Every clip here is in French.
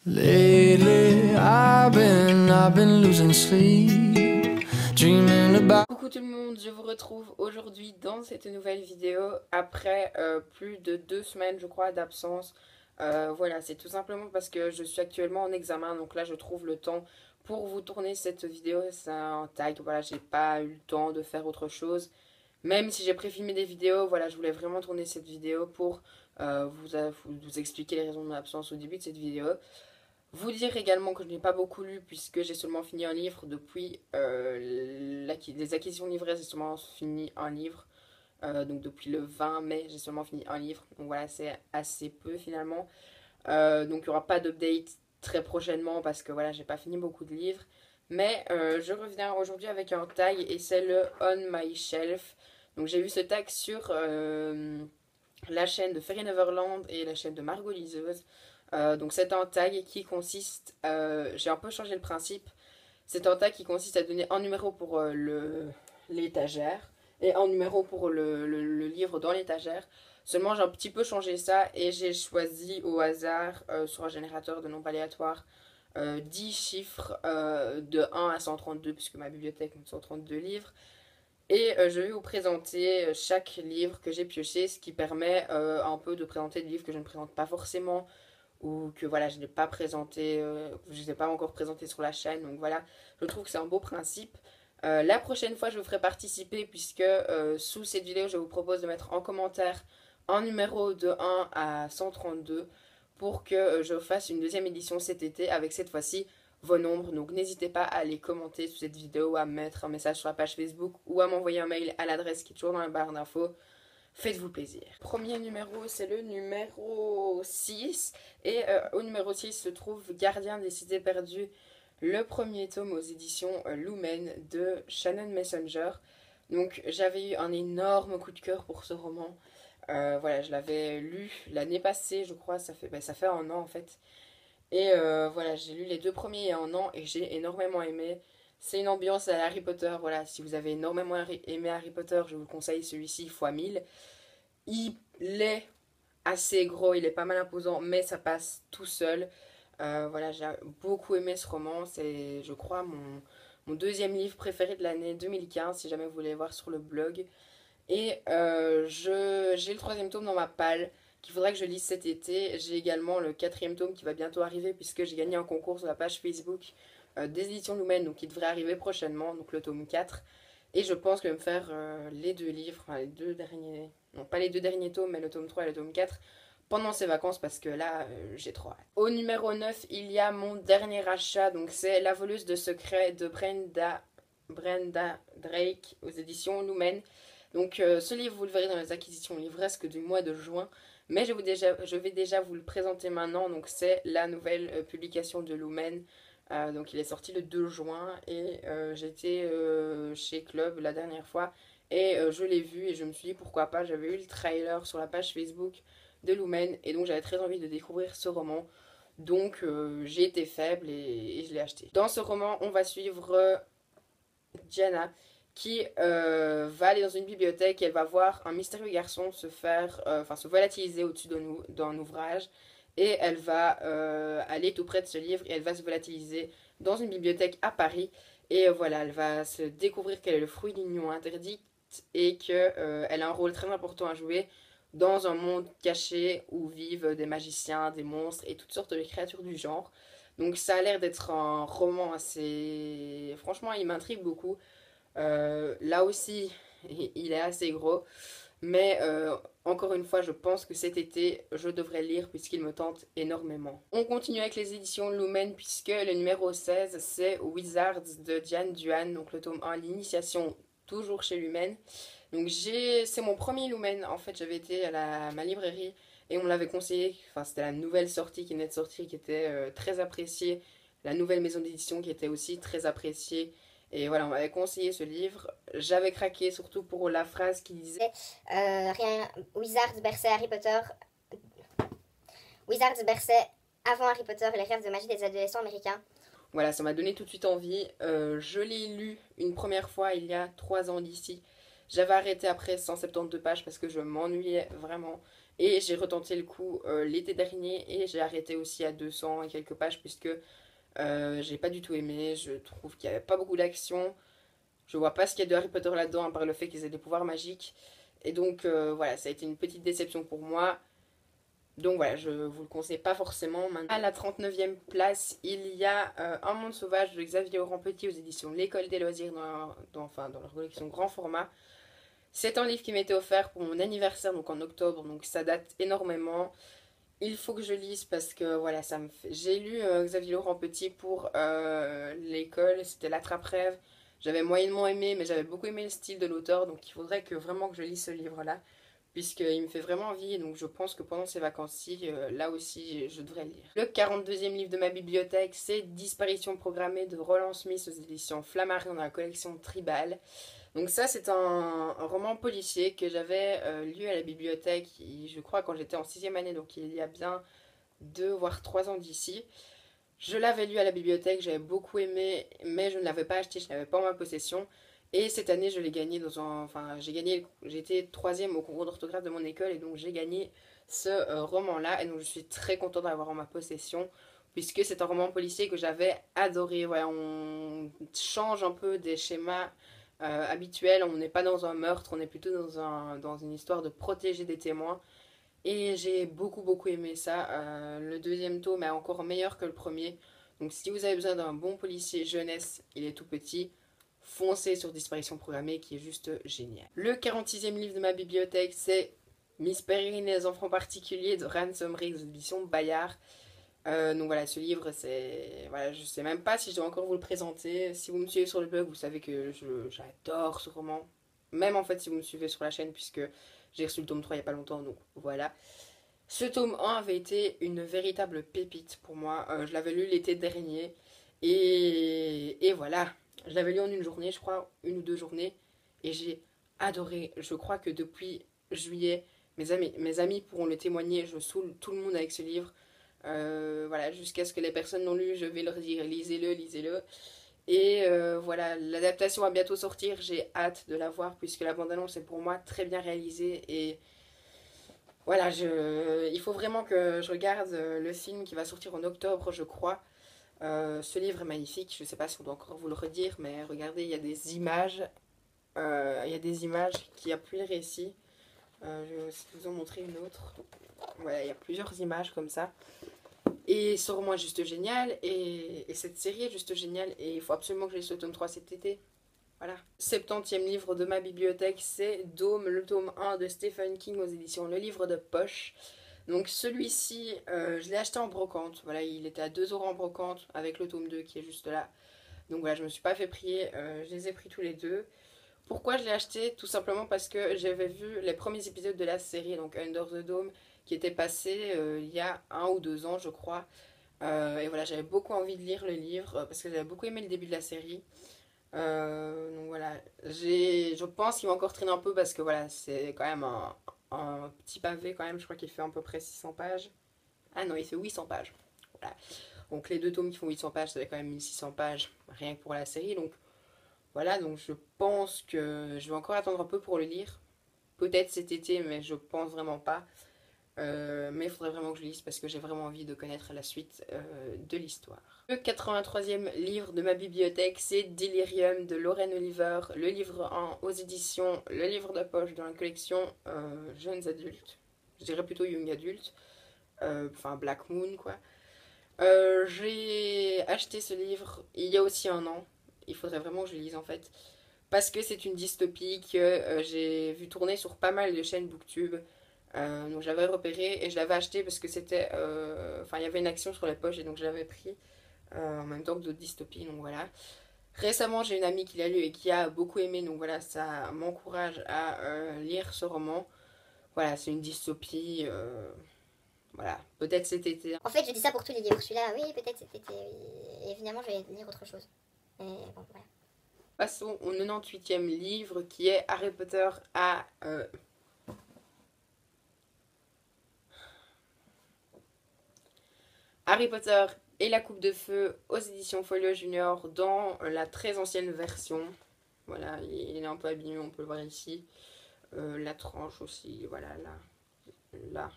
Lately, I've been losing sleep, dreaming about. Coucou tout le monde, je vous retrouve aujourd'hui dans cette nouvelle vidéo après plus de 2 semaines je crois d'absence. Voilà, c'est tout simplement parce que je suis actuellement en examen, donc là je trouve le temps pour vous tourner cette vidéo. C'est un tag, voilà, j'ai pas eu le temps de faire autre chose. Même si j'ai pré-filmé des vidéos, voilà, je voulais vraiment tourner cette vidéo pour vous expliquer les raisons de mon absence au début de cette vidéo. Vous dire également que je n'ai pas beaucoup lu puisque j'ai seulement fini un livre depuis les acquisitions livrées, j'ai seulement fini un livre. Donc depuis le 20 mai, j'ai seulement fini un livre. Donc voilà, c'est assez peu finalement. Donc il n'y aura pas d'update très prochainement parce que voilà, j'ai pas fini beaucoup de livres. Mais je reviens aujourd'hui avec un tag et c'est le On My Shelf. Donc j'ai vu ce tag sur la chaîne de Fairy Neverland et la chaîne de Margot Liseuse. Donc c'est un tag qui consiste, j'ai un peu changé le principe, c'est un tag qui consiste à donner un numéro pour l'étagère et un numéro pour le livre dans l'étagère. Seulement j'ai un petit peu changé ça et j'ai choisi au hasard sur un générateur de nombres aléatoires 10 chiffres de 1 à 132 puisque ma bibliothèque compte 132 livres. Et je vais vous présenter chaque livre que j'ai pioché, ce qui permet un peu de présenter des livres que je ne présente pas forcément ou que voilà, je n'ai pas présenté, je ne les ai pas encore présenté sur la chaîne. Donc voilà, je trouve que c'est un beau principe. La prochaine fois, je vous ferai participer puisque sous cette vidéo, je vous propose de mettre en commentaire un numéro de 1 à 132 pour que je fasse une deuxième édition cet été avec cette fois-ci vos nombres. Donc n'hésitez pas à les commenter sous cette vidéo, à mettre un message sur la page Facebook ou à m'envoyer un mail à l'adresse qui est toujours dans la barre d'infos. Faites-vous plaisir. Premier numéro, c'est le numéro 6. Et au numéro 6 se trouve Gardien des cités perdues, le premier tome aux éditions Lumen de Shannon Messenger. Donc j'avais eu un énorme coup de cœur pour ce roman. Voilà, je l'avais lu l'année passée, je crois, ça fait un an en fait. Et voilà, j'ai lu les 2 premiers il y a un an et j'ai énormément aimé. C'est une ambiance à Harry Potter, voilà, si vous avez énormément aimé Harry Potter, je vous conseille celui-ci fois 1000. Il est assez gros, il est pas mal imposant, mais ça passe tout seul. Voilà, j'ai beaucoup aimé ce roman, c'est je crois mon deuxième livre préféré de l'année 2015, si jamais vous voulez voir sur le blog. Et j'ai le 3e tome dans ma palle qu'il faudra que je lise cet été. J'ai également le 4e tome qui va bientôt arriver puisque j'ai gagné un concours sur la page Facebook des éditions Lumen, donc il devrait arriver prochainement, donc le tome 4. Et je pense que je vais me faire les 2 livres, enfin les 2 derniers, non pas les 2 derniers tomes, mais le tome 3 et le tome 4 pendant ces vacances parce que là j'ai trop hâte. Au numéro 9, il y a mon dernier achat, donc c'est La voleuse de secrets de Brenda Drake aux éditions Lumen. Donc ce livre, vous le verrez dans les acquisitions livresques du mois de juin. Mais je vais déjà vous le présenter maintenant. Donc c'est la nouvelle publication de Lumen. Donc il est sorti le 2 juin et j'étais chez Club la dernière fois. Et je l'ai vu et je me suis dit pourquoi pas. J'avais eu le trailer sur la page Facebook de Lumen. Et donc j'avais très envie de découvrir ce roman. Donc j'ai été faible et je l'ai acheté. Dans ce roman, on va suivre Diana qui va aller dans une bibliothèque et elle va voir un mystérieux garçon se volatiliser au-dessus d'un ouvrage et elle va aller tout près de ce livre et elle va se volatiliser dans une bibliothèque à Paris et voilà, elle va se découvrir qu'elle est le fruit d'une union interdite et qu'elle a un rôle très important à jouer dans un monde caché où vivent des magiciens, des monstres et toutes sortes de créatures du genre. Donc ça a l'air d'être un roman assez... Franchement, il m'intrigue beaucoup. Là aussi, il est assez gros. Mais encore une fois, je pense que cet été, je devrais lire puisqu'il me tente énormément. On continue avec les éditions Lumen puisque le numéro 16, c'est Wizards de Diane Duane. Donc le tome 1, l'initiation, toujours chez Lumen. Donc c'est mon premier Lumen. En fait, j'avais été à ma librairie et on me l'avait conseillé. Enfin, c'était la nouvelle sortie qui venait de sortir qui était très appréciée. La nouvelle maison d'édition qui était aussi très appréciée. Et voilà, on m'avait conseillé ce livre. J'avais craqué surtout pour la phrase qui disait rien, Wizards berçait Harry Potter. Wizards berçait avant Harry Potter les rêves de magie des adolescents américains. Voilà, ça m'a donné tout de suite envie. Je l'ai lu une première fois il y a 3 ans d'ici. J'avais arrêté après 172 pages parce que je m'ennuyais vraiment. Et j'ai retenté le coup l'été dernier et j'ai arrêté aussi à 200 et quelques pages puisque j'ai pas du tout aimé. Je trouve qu'il n'y avait pas beaucoup d'action. Je vois pas ce qu'il y a de Harry Potter là-dedans à part le fait qu'ils aient des pouvoirs magiques. Et donc voilà, ça a été une petite déception pour moi. Donc voilà, je vous le conseille pas forcément. À la 39e place, il y a Un monde sauvage de Xavier Laurent-Petit aux éditions L'École des loisirs dans leur collection grand format. C'est un livre qui m'a été offert pour mon anniversaire, donc en octobre, donc ça date énormément. Il faut que je lise parce que voilà, ça me fait... J'ai lu Xavier Laurent-Petit pour l'école, c'était l'attrape-rêve. J'avais moyennement aimé, mais j'avais beaucoup aimé le style de l'auteur, donc il faudrait que vraiment que je lise ce livre-là, puisqu'il me fait vraiment envie, et donc je pense que pendant ces vacances-ci, là aussi, je devrais le lire. Le 42e livre de ma bibliothèque, c'est Disparition programmée de Roland Smith aux éditions Flammarion dans la collection Tribal. Donc ça, c'est un roman policier que j'avais lu à la bibliothèque, je crois, quand j'étais en 6e année, donc il y a bien 2 voire 3 ans d'ici. Je l'avais lu à la bibliothèque, j'avais beaucoup aimé, mais je ne l'avais pas acheté, je n'avais pas en ma possession. Et cette année, je l'ai gagné dans un... Enfin, j'étais 3e au concours d'orthographe de mon école, et donc j'ai gagné ce roman-là, et donc je suis très contente d'avoir en ma possession, puisque c'est un roman policier que j'avais adoré. Voilà, on change un peu des schémas habituel, on n'est pas dans un meurtre, on est plutôt dans une histoire de protéger des témoins. Et j'ai beaucoup aimé ça. Le deuxième tome est encore meilleur que le premier. Donc si vous avez besoin d'un bon policier jeunesse, il est tout petit, foncez sur Disparition programmée qui est juste génial. Le 46e livre de ma bibliothèque, c'est Miss Peregrine et les enfants particuliers de Ransom Riggs aux éditions Bayard. Donc voilà, ce livre, c'est... Voilà, je sais même pas si je dois encore vous le présenter. Si vous me suivez sur le blog, vous savez que j'adore ce roman. Même en fait, si vous me suivez sur la chaîne, puisque j'ai reçu le tome 3 il y a pas longtemps, donc voilà. Ce tome 1 avait été une véritable pépite pour moi. Je l'avais lu l'été dernier. Et voilà, je l'avais lu en une journée, je crois, 1 ou 2 journées. Et j'ai adoré. Je crois que depuis juillet, mes amis pourront le témoigner, je saoule tout le monde avec ce livre. Voilà, jusqu'à ce que les personnes l'ont lu, je vais leur dire lisez-le, lisez-le. Et voilà, l'adaptation va bientôt sortir, j'ai hâte de la voir puisque la bande-annonce est pour moi très bien réalisée. Et voilà, il faut vraiment que je regarde le film qui va sortir en octobre, je crois. Ce livre est magnifique, je ne sais pas si on doit encore vous le redire, mais regardez, il y a des images. Il y a des images qui appuient le récit. Je vais vous en montrer une autre. Voilà, il y a plusieurs images comme ça. Et ce roman est juste génial, et cette série est juste géniale, et il faut absolument que je lise le tome 3 cet été. Voilà. 70e livre de ma bibliothèque, c'est Dôme, le tome 1 de Stephen King aux éditions Le Livre de Poche. Donc celui-ci, je l'ai acheté en brocante. Voilà, il était à 2 € en brocante, avec le tome 2 qui est juste là. Donc voilà, je me suis pas fait prier, je les ai pris tous les deux. Pourquoi je l'ai acheté? Tout simplement parce que j'avais vu les premiers épisodes de la série, donc Under the Dome, qui était passé il y a 1 ou 2 ans, je crois. Et voilà, j'avais beaucoup envie de lire le livre parce que j'avais beaucoup aimé le début de la série. Donc voilà, je pense qu'il va encore traîner un peu parce que voilà, c'est quand même un petit pavé quand même. Je crois qu'il fait à peu près 600 pages. Ah non, il fait 800 pages. Voilà. Donc les 2 tomes qui font 800 pages, ça fait quand même 1600 pages rien que pour la série. Donc voilà, donc je pense que je vais encore attendre un peu pour le lire. Peut-être cet été, mais je pense vraiment pas. Mais il faudrait vraiment que je lise parce que j'ai vraiment envie de connaître la suite de l'histoire. Le 83e livre de ma bibliothèque, c'est Delirium de Lorraine Oliver, le livre 1 aux éditions Le Livre de Poche dans la collection Jeunes Adultes. Je dirais plutôt Young Adultes. Enfin Black Moon quoi. J'ai acheté ce livre il y a aussi 1 an. Il faudrait vraiment que je le lise en fait. Parce que c'est une dystopie que j'ai vu tourner sur pas mal de chaînes Booktube. Donc j'avais repéré et je l'avais acheté parce que c'était... Enfin il y avait une action sur les poches et donc je l'avais pris en même temps que d'autres dystopies. Donc voilà. Récemment j'ai une amie qui l'a lu et qui a beaucoup aimé. Donc voilà, ça m'encourage à lire ce roman. Voilà, c'est une dystopie... Voilà, peut-être cet été. En fait, je dis ça pour tous les livres. Je suis là, oui, peut-être cet été. Oui. Et finalement, je vais lire autre chose. Et bon, voilà. Passons au 98e livre qui est Harry Potter à... Harry Potter et la Coupe de Feu aux éditions Folio Junior dans la très ancienne version. Voilà, il est un peu abîmé, on peut le voir ici. La tranche aussi, voilà, là. là.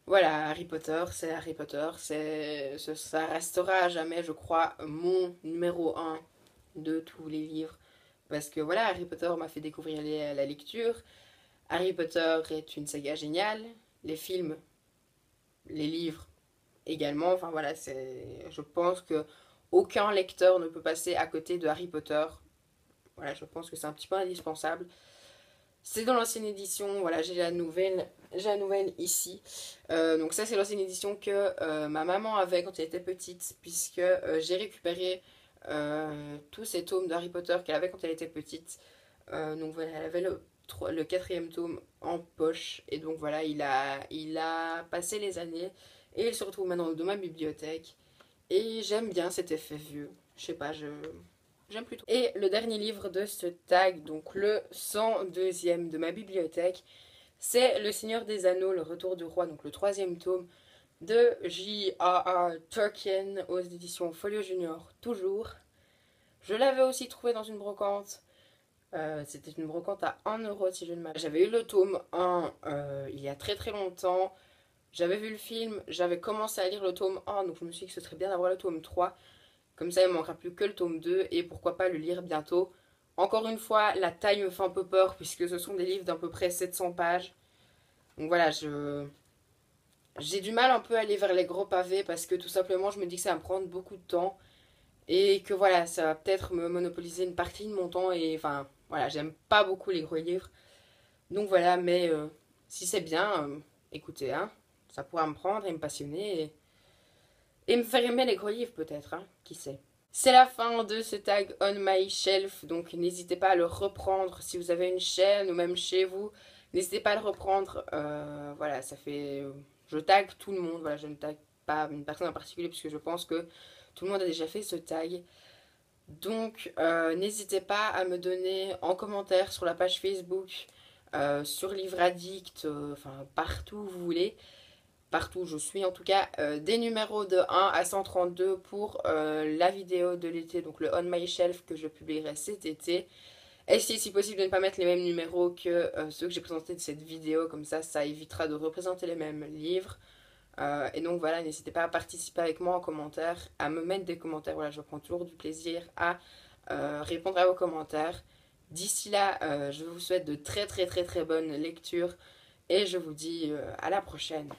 Voilà, Harry Potter, c'est Harry Potter, ça restera à jamais, je crois, mon numéro un de tous les livres. Parce que voilà, Harry Potter m'a fait découvrir la lecture. Harry Potter est une saga géniale. Les films, les livres également. Enfin voilà, je pense que aucun lecteur ne peut passer à côté de Harry Potter. Voilà, je pense que c'est un petit peu indispensable. C'est dans l'ancienne édition, voilà, j'ai la nouvelle ici. Donc ça c'est l'ancienne édition que ma maman avait quand elle était petite, puisque j'ai récupéré tous ces tomes d'Harry Potter qu'elle avait quand elle était petite. Donc voilà, elle avait le quatrième tome en poche, et donc voilà, il a passé les années, et il se retrouve maintenant dans ma bibliothèque, et j'aime bien cet effet vieux. Je sais pas, j'aime plutôt. Et le dernier livre de ce tag, donc le 102e de ma bibliothèque, c'est Le Seigneur des Anneaux, le Retour du Roi, donc le troisième tome de J.R.R. Tolkien aux éditions Folio Junior, toujours. Je l'avais aussi trouvé dans une brocante. C'était une brocante à 1 € si je ne m'abuse. J'avais eu le tome 1 il y a très très longtemps. J'avais vu le film, j'avais commencé à lire le tome 1, donc je me suis dit que ce serait bien d'avoir le tome 3. Comme ça, il ne manquera plus que le tome 2 et pourquoi pas le lire bientôt. Encore une fois, la taille me fait un peu peur puisque ce sont des livres d'à peu près 700 pages. Donc voilà, j'ai du mal un peu à aller vers les gros pavés parce que tout simplement, je me dis que ça va me prendre beaucoup de temps. Et que voilà, ça va peut-être me monopoliser une partie de mon temps. Et enfin, voilà, j'aime pas beaucoup les gros livres. Donc voilà, mais si c'est bien, écoutez, hein, ça pourra me prendre et me passionner. Et me faire aimer les gros livres peut-être, hein, qui sait. C'est la fin de ce tag On My Shelf, donc n'hésitez pas à le reprendre si vous avez une chaîne ou même chez vous. N'hésitez pas à le reprendre, voilà, ça fait... Je tag tout le monde, voilà, je ne tag pas une personne en particulier puisque je pense que tout le monde a déjà fait ce tag. Donc n'hésitez pas à me donner en commentaire sur la page Facebook, sur Livre Addict, enfin partout où vous voulez. Partout où je suis en tout cas, des numéros de 1 à 132 pour la vidéo de l'été, donc le On My Shelf que je publierai cet été. Essayez si possible de ne pas mettre les mêmes numéros que ceux que j'ai présentés de cette vidéo, comme ça évitera de représenter les mêmes livres. Et donc voilà, n'hésitez pas à participer avec moi en commentaire, à me mettre des commentaires, voilà, je prends toujours du plaisir à répondre à vos commentaires. D'ici là, je vous souhaite de très très très très bonnes lectures et je vous dis à la prochaine.